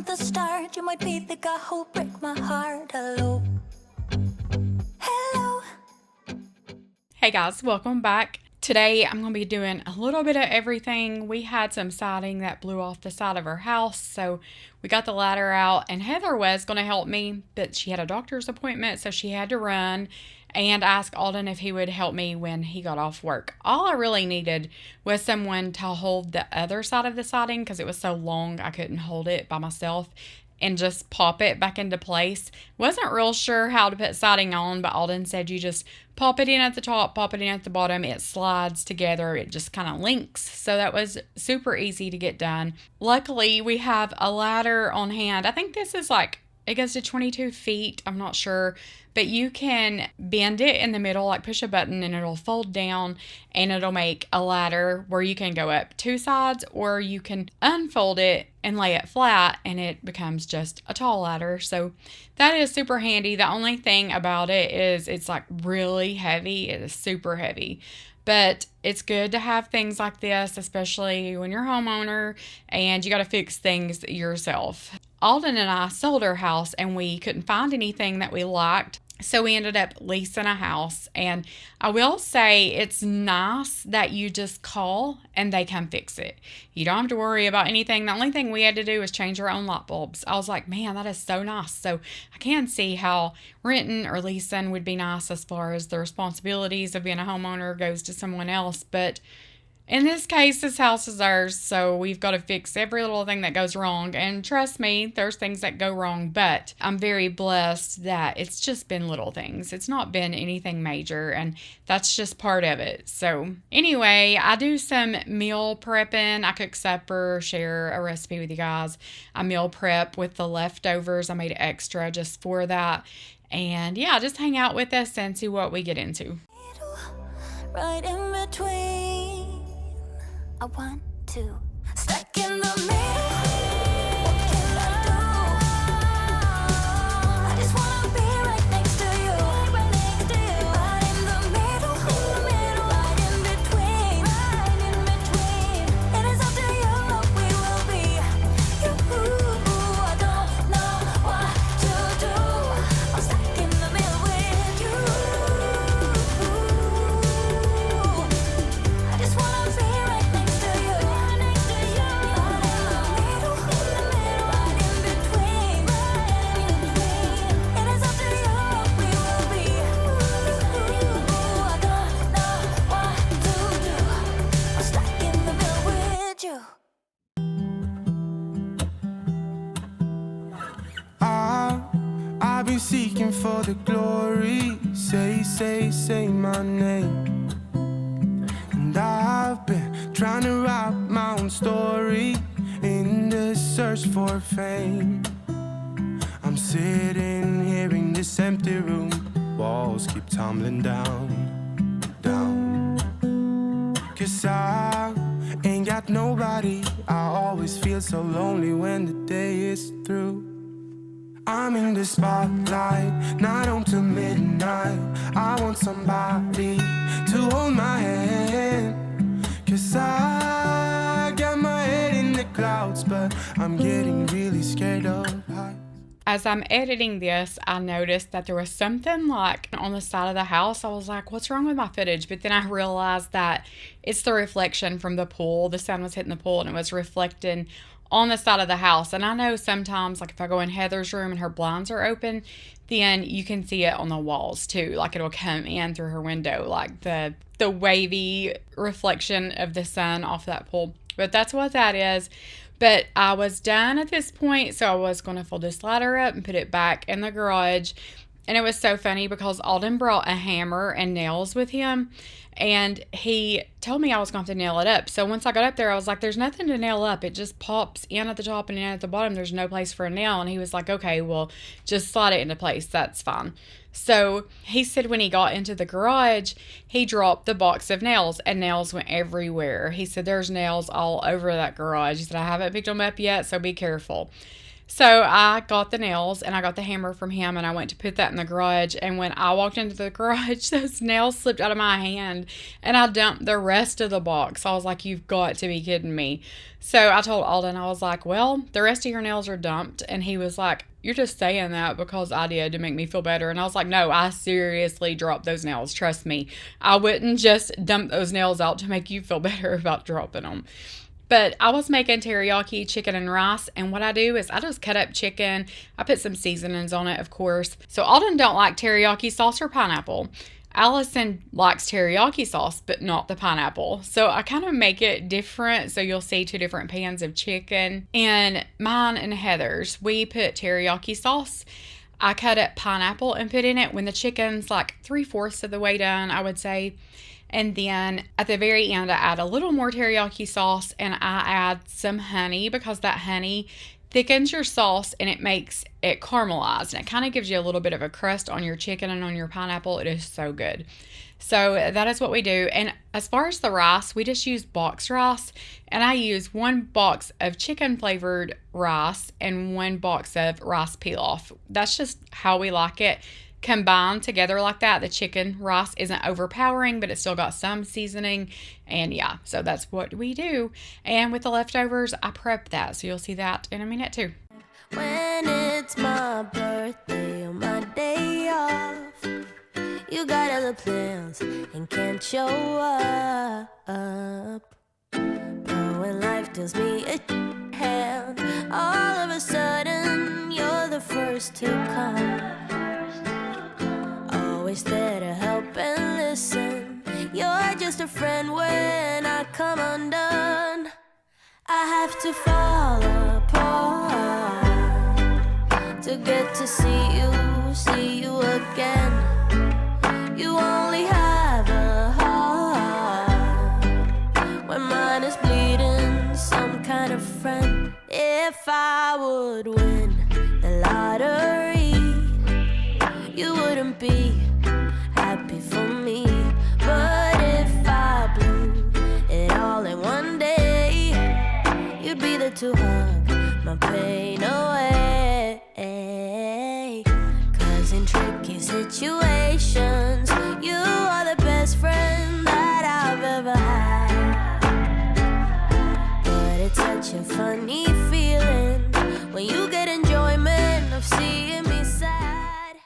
the start. You might be the guy who'll break my heart. Hello. Hello. Hey guys, welcome back. Today I'm going to be doing a little bit of everything. We had some siding that blew off the side of our house, so we got the ladder out, and Heather was going to help me, but she had a doctor's appointment, so she had to run, and asked Alden if he would help me when he got off work. All I really needed was someone to hold the other side of the siding because it was so long I couldn't hold it by myself and just pop it back into place. Wasn't real sure how to put siding on, but Alden said you just pop it in at the top, pop it in at the bottom. It slides together. It just kind of links. So that was super easy to get done. Luckily, we have a ladder on hand. I think this is it goes to 22 feet. I'm not sure. But you can bend it in the middle, like push a button, and it'll fold down and it'll make a ladder where you can go up two sides, or you can unfold it and lay it flat and it becomes just a tall ladder. So that is super handy. The only thing about it is it's really heavy. It is super heavy. But it's good to have things like this, especially when you're a homeowner and you got to fix things yourself. Alden and I sold our house and we couldn't find anything that we liked. So we ended up leasing a house, and I will say it's nice that you just call and they come fix it. You don't have to worry about anything. The only thing we had to do was change our own light bulbs. I was like, man, that is so nice. So I can see how renting or leasing would be nice as far as the responsibilities of being a homeowner goes to someone else. But in this case, this house is ours, so we've got to fix every little thing that goes wrong. And trust me, there's things that go wrong, but I'm very blessed that it's just been little things. It's not been anything major, and that's just part of it. So anyway, I do some meal prepping. I cook supper, share a recipe with you guys. I meal prep with the leftovers. I made extra just for that. And yeah, just hang out with us and see what we get into. Right in between. I want to stuck in the middle. What can I do? I just wanna be right next to you. Right next to you. Right in the middle. Right in between. Right in between. It is up to you what we will be. I don't know what to do. I'm stuck in the middle with you. I just wanna be right next to you. Right next to you. Right in between. Right in between. It is up to you what we will be. I don't know what to do. I'm stuck in the middle with you. I've been seeking for the glory. Say my name. And I've been trying to write my own story in the search for fame. I'm sitting here in this empty room. Walls keep tumbling down. 'Cause I ain't got nobody. I always feel so lonely when the day is through. I'm in the spotlight, night on to midnight. I want somebody to hold my hand. 'Cause I got my head in the clouds, but I'm getting really scared of heights. As I'm editing this, I noticed that there was something on the side of the house. I was like, what's wrong with my footage? But then I realized that it's the reflection from the pool. The sun was hitting the pool and it was reflecting on the side of the house. And I know sometimes, if I go in Heather's room and her blinds are open, then you can see it on the walls too. It'll come in through her window, the wavy reflection of the sun off that pool. But that's what that is. But I was done at this point, so I was going to fold this ladder up and put it back in the garage. And it was so funny because Alden brought a hammer and nails with him, and he told me I was going to have to nail it up. So once I got up there, I was like, there's nothing to nail up. It just pops in at the top and in at the bottom. There's no place for a nail. And he was like, okay, well, just slide it into place. That's fine. So he said when he got into the garage, he dropped the box of nails, and nails went everywhere. He said there's nails all over that garage. He said, I haven't picked them up yet, so be careful. So I got the nails and I got the hammer from him and I went to put that in the garage. And when I walked into the garage, those nails slipped out of my hand and I dumped the rest of the box. I was like, you've got to be kidding me. So I told Alden, I was like, well, the rest of your nails are dumped. And he was like, you're just saying that because I did to make me feel better. And I was like, no, I seriously dropped those nails. Trust me. I wouldn't just dump those nails out to make you feel better about dropping them. But I was making teriyaki chicken and rice, and what I do is I just cut up chicken. I put some seasonings on it, of course. So Alden don't like teriyaki sauce or pineapple. Allison likes teriyaki sauce, but not the pineapple. So I kind of make it different. So you'll see 2 different pans of chicken. And mine and Heather's, we put teriyaki sauce. I cut up pineapple and put in it when the chicken's like 3/4 of the way done, I would say. And then at the very end, I add a little more teriyaki sauce and I add some honey because that honey thickens your sauce and it makes it caramelized. And it kind of gives you a little bit of a crust on your chicken and on your pineapple. It is so good. So that is what we do. And as far as the rice, we just use boxed rice. And I use 1 box of chicken flavored rice and 1 box of rice pilaf. That's just how we like it. Combined together like that, the chicken rice isn't overpowering, but it's still got some seasoning. And yeah, so that's what we do. And with the leftovers, I prep that, so you'll see that in a minute too. When it's my birthday or my day off, you got other plans and can't show up. But when life deals me a hand, all of a sudden you're the first to come. Always there to help and listen. You're just a friend when I come undone. I have to fall apart to get to see you again. You only have a heart when mine is bleeding. Some kind of friend. If I would win the lottery, you wouldn't be happy for me. But if I blew it all in one day, you'd be there to hug my pain away. 'Cause in tricky situations, you are the best friend that I've ever had. But it's such a funny feeling when you get enjoyment of seeing me sad.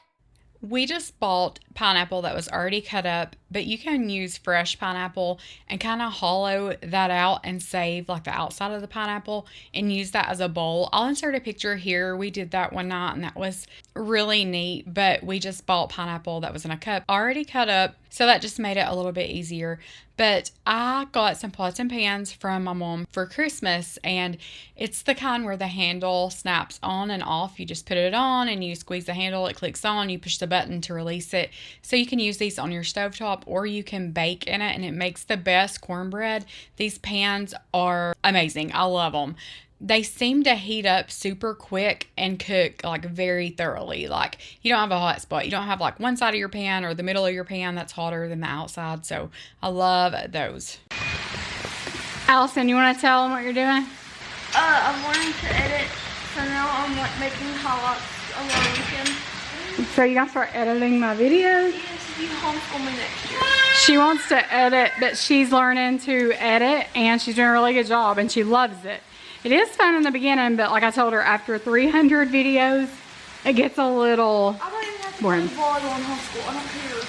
We just bought pineapple that was already cut up, but you can use fresh pineapple and kind of hollow that out and save like the outside of the pineapple and use that as a bowl. I'll insert a picture here. We did that one night and that was really neat, but we just bought pineapple that was in a cup already cut up, so that just made it a little bit easier. But I got some pots and pans from my mom for Christmas, and it's the kind where the handle snaps on and off. You just put it on and you squeeze the handle, it clicks on, you push the button to release it. So you can use these on your stovetop or you can bake in it, and it makes the best cornbread. These pans are amazing. I love them. They seem to heat up super quick and cook like very thoroughly. Like you don't have a hot spot. You don't have like one side of your pan or the middle of your pan that's hotter than the outside. So I love those. Allison, you want to tell them what you're doing? I'm learning to edit. So now I'm like making highlights on the weekend. So you gotta start editing my videos? Yes, if you homeschool me next year. She wants to edit, but she's learning to edit and she's doing a really good job and she loves it. It is fun in the beginning, but like I told her, after 300 videos, it gets a little I don't even have to boring. play volleyball in homeschool. I don't care.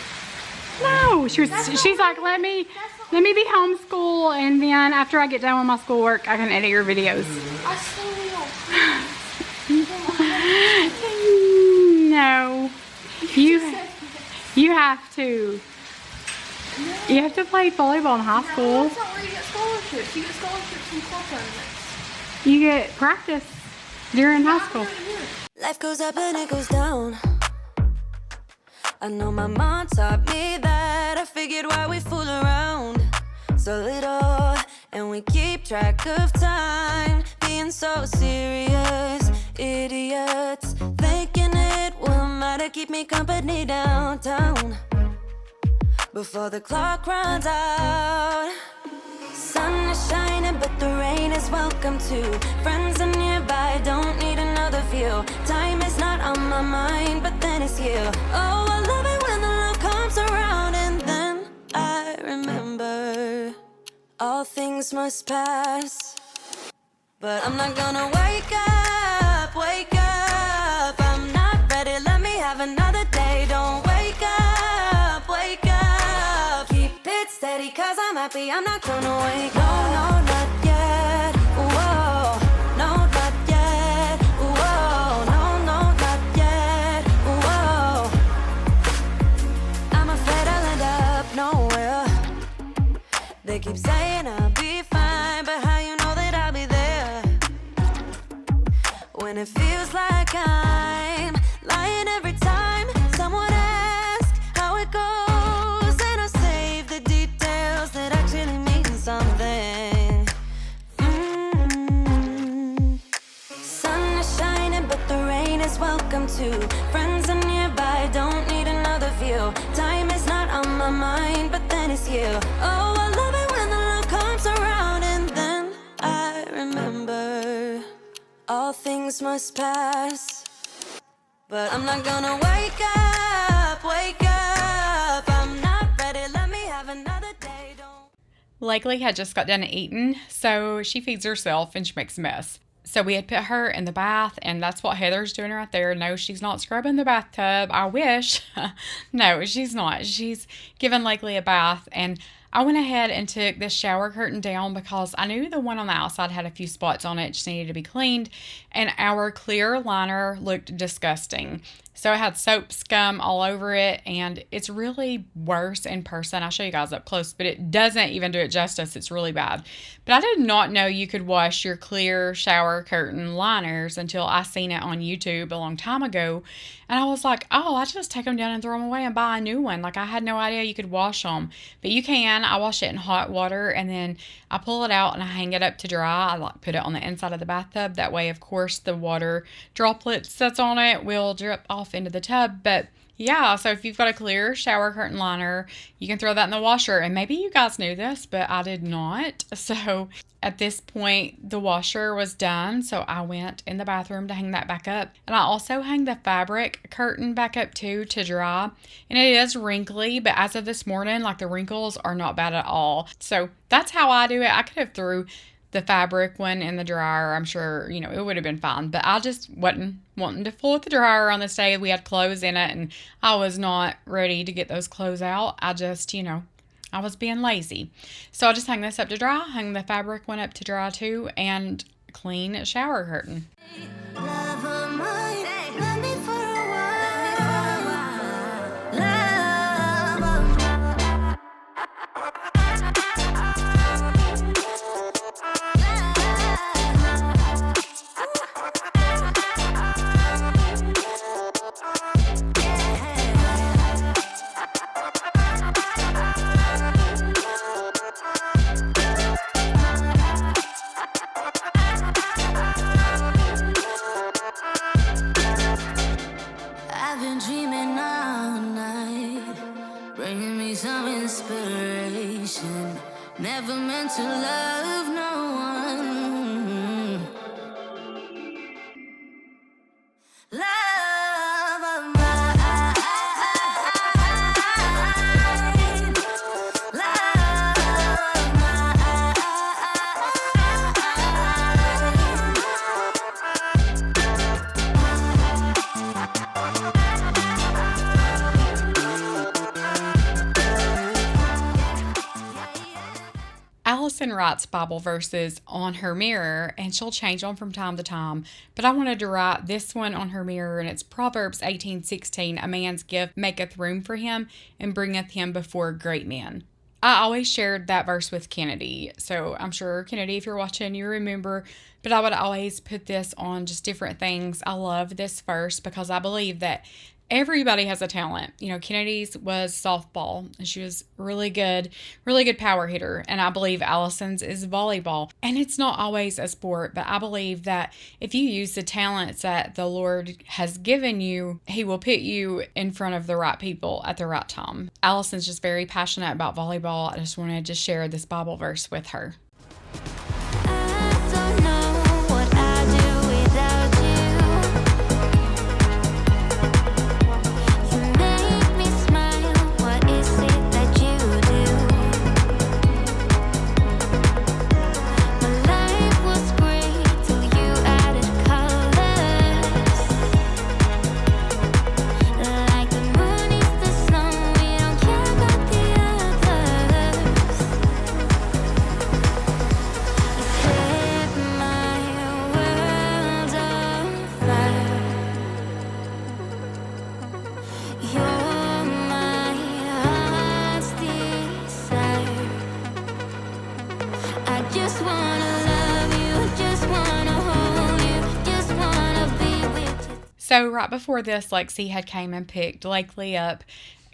No, she's like, let me be homeschool, and then after I get done with my schoolwork, I can edit your videos. I still will. No, you have to. You have to play volleyball in high school. That's not where you get scholarships. You get scholarships in club tournaments. You get practice during high school. Life goes up and it goes down. I know my mom taught me that. I figured why we fool around so little, and we keep track of time, being so serious, idiots, thinking it will matter, keep me company downtown before the clock runs out. Sun is shining, but the rain is welcome too. Friends are nearby, don't need another feel. Time is not on my mind, but then it's you. Oh, I love it when the love comes around, and then I remember all things must pass. But I'm not gonna wake up, wake up. I'm not ready, let me have another day. Don't wake up, wake up. Keep it steady, cause I'm happy, I'm not gonna wake up. No, no, not yet. Whoa, no, not yet. Whoa, no, no, not yet. Whoa, I'm afraid I'll end up nowhere. They keep saying I'll be fine, but how you know that I'll be there when it feels like I'm lying every time someone asks how it goes, and I save the details that actually mean something. Sun is shining, but the rain is welcome too. Friends are nearby, don't need another view. Time is not on my mind, but then it's you. Oh, I love it when the love comes around, and then I remember all things must pass. But I'm not gonna wake up, wake up. I'm not ready, let me have another day. Don't. Lately had just got done eating, so she feeds herself and she makes a mess. So we had put her in the bath, and that's what Heather's doing right there. No, she's not scrubbing the bathtub. I wish. No, she's not. She's giving Lately a bath, and I went ahead and took this shower curtain down because I knew the one on the outside had a few spots on it, just needed to be cleaned, and our clear liner looked disgusting. So it had soap scum all over it, and it's really worse in person. I'll show you guys up close, but it doesn't even do it justice. It's really bad. But I did not know you could wash your clear shower curtain liners until I seen it on YouTube a long time ago. And I was like, oh, I just take them down and throw them away and buy a new one. Like, I had no idea you could wash them. But you can. I wash it in hot water, and then I pull it out and I hang it up to dry. I like put it on the inside of the bathtub. That way, of course, the water droplets that's on it will drip off into the tub. But yeah, so if you've got a clear shower curtain liner, you can throw that in the washer. And maybe you guys knew this, but I did not. So at this point, the washer was done. So I went in the bathroom to hang that back up. And I also hang the fabric curtain back up too to dry. And it is wrinkly, but as of this morning, like, the wrinkles are not bad at all. So that's how I do it. I could have threw the fabric one in the dryer. I'm sure, it would have been fine. But I just wasn't wanting to fool with the dryer on this day. We had clothes in it, and I was not ready to get those clothes out. I just, I was being lazy. So I just hung this up to dry, hung the fabric one up to dry too, and clean shower curtain. Love of mine, love me for a while. Love of mine. I've been dreaming all night, bringing me some inspiration. Never meant to love no one. Love of mine. Love of mine. Allison writes Bible verses on her mirror, and she'll change them from time to time. But I wanted to write this one on her mirror, and it's Proverbs 18:16. A man's gift maketh room for him, and bringeth him before great men. I always shared that verse with Kennedy. So I'm sure, Kennedy, if you're watching, you remember. But I would always put this on just different things. I love this verse because I believe that everybody has a talent. Kennedy's was softball, and she was really good power hitter. And I believe Allison's is volleyball. And it's not always a sport, but I believe that if you use the talents that the Lord has given you, He will put you in front of the right people at the right time. Allison's just very passionate about volleyball. I just wanted to share this Bible verse with her. I don't know what I'd do without you. So right before this, Lexi had came and picked Lakely up.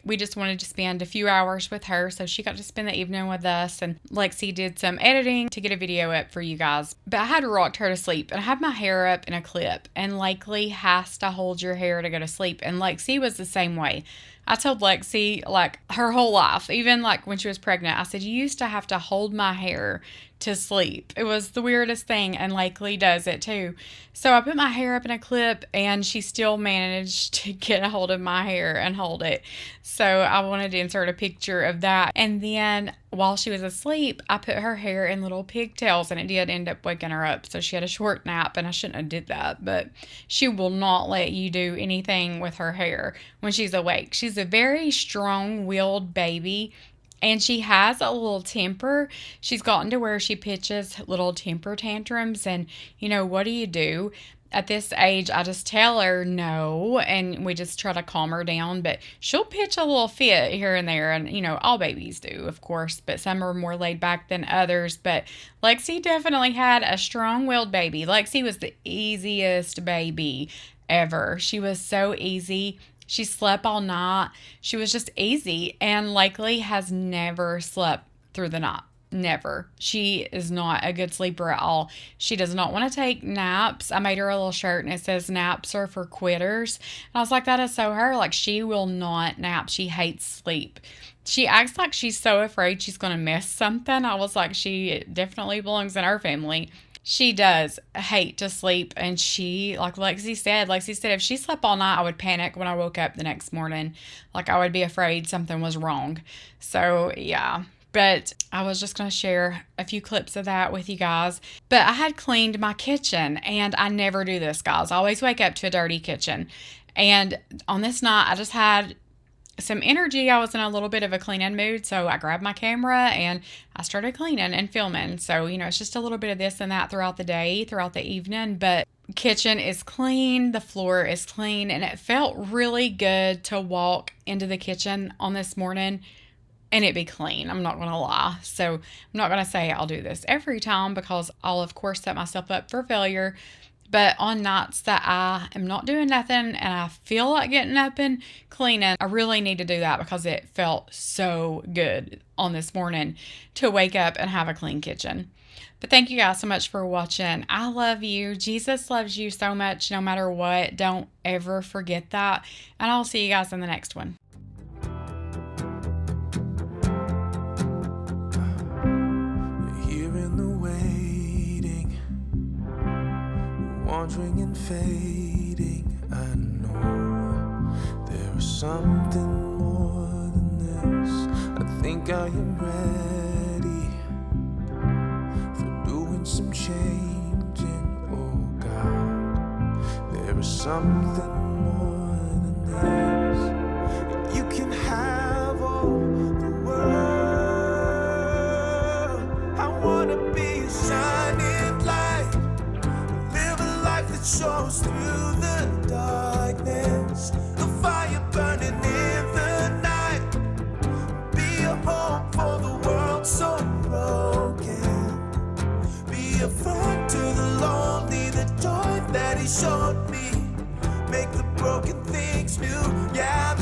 We just wanted to spend a few hours with her, so she got to spend the evening with us, and Lexi did some editing to get a video up for you guys. But I had rocked her to sleep, and I had my hair up in a clip, and Lakely has to hold your hair to go to sleep, and Lexi was the same way. I told Lexi, like, her whole life, even like when she was pregnant, I said, you used to have to hold my hair to sleep. It was the weirdest thing, and Lakely does it too. So I put my hair up in a clip, and she still managed to get a hold of my hair and hold it. So I wanted to insert a picture of that. And then while she was asleep, I put her hair in little pigtails, and it did end up waking her up. So she had a short nap, and I shouldn't have did that, but she will not let you do anything with her hair when she's awake. She's a very strong-willed baby, and she has a little temper. She's gotten to where she pitches little temper tantrums, and what do you do? At this age, I just tell her no, and we just try to calm her down, but she'll pitch a little fit here and there, and all babies do, of course, but some are more laid back than others. But Lexi definitely had a strong-willed baby. Lexi was the easiest baby ever. She was so easy. She slept all night. She was just easy, and Lakely has never slept through the night. Never. She is not a good sleeper at all. She does not want to take naps. I made her a little shirt, and it says naps are for quitters. And I was like, that is so her. Like, she will not nap. She hates sleep. She acts like she's so afraid she's going to miss something. I was like, she definitely belongs in our family. She does hate to sleep, and she, like Lexi said, if she slept all night, I would panic when I woke up the next morning. Like, I would be afraid something was wrong. So, yeah. But I was just going to share a few clips of that with you guys. But I had cleaned my kitchen, and I never do this, guys. I always wake up to a dirty kitchen. And on this night, I just had some energy. I was in a little bit of a cleaning mood, so I grabbed my camera and I started cleaning and filming. So, it's just a little bit of this and that throughout the day, throughout the evening, but kitchen is clean, the floor is clean, and it felt really good to walk into the kitchen on this morning and it be clean. I'm not going to lie. So I'm not going to say I'll do this every time, because I'll, of course, set myself up for failure. But on nights that I am not doing nothing and I feel like getting up and cleaning, I really need to do that, because it felt so good on this morning to wake up and have a clean kitchen. But thank you guys so much for watching. I love you. Jesus loves you so much, no matter what. Don't ever forget that. And I'll see you guys in the next one. Wandering and fading, I know there is something more than this. I think I am ready for doing some changing. Oh God, there is something more than this. You can have all the world. I wanna be a shining light, shows through the darkness, the fire burning in the night. Be a home for the world so broken. Be a friend to the lonely, the joy that he showed me. Make the broken things new. Yeah,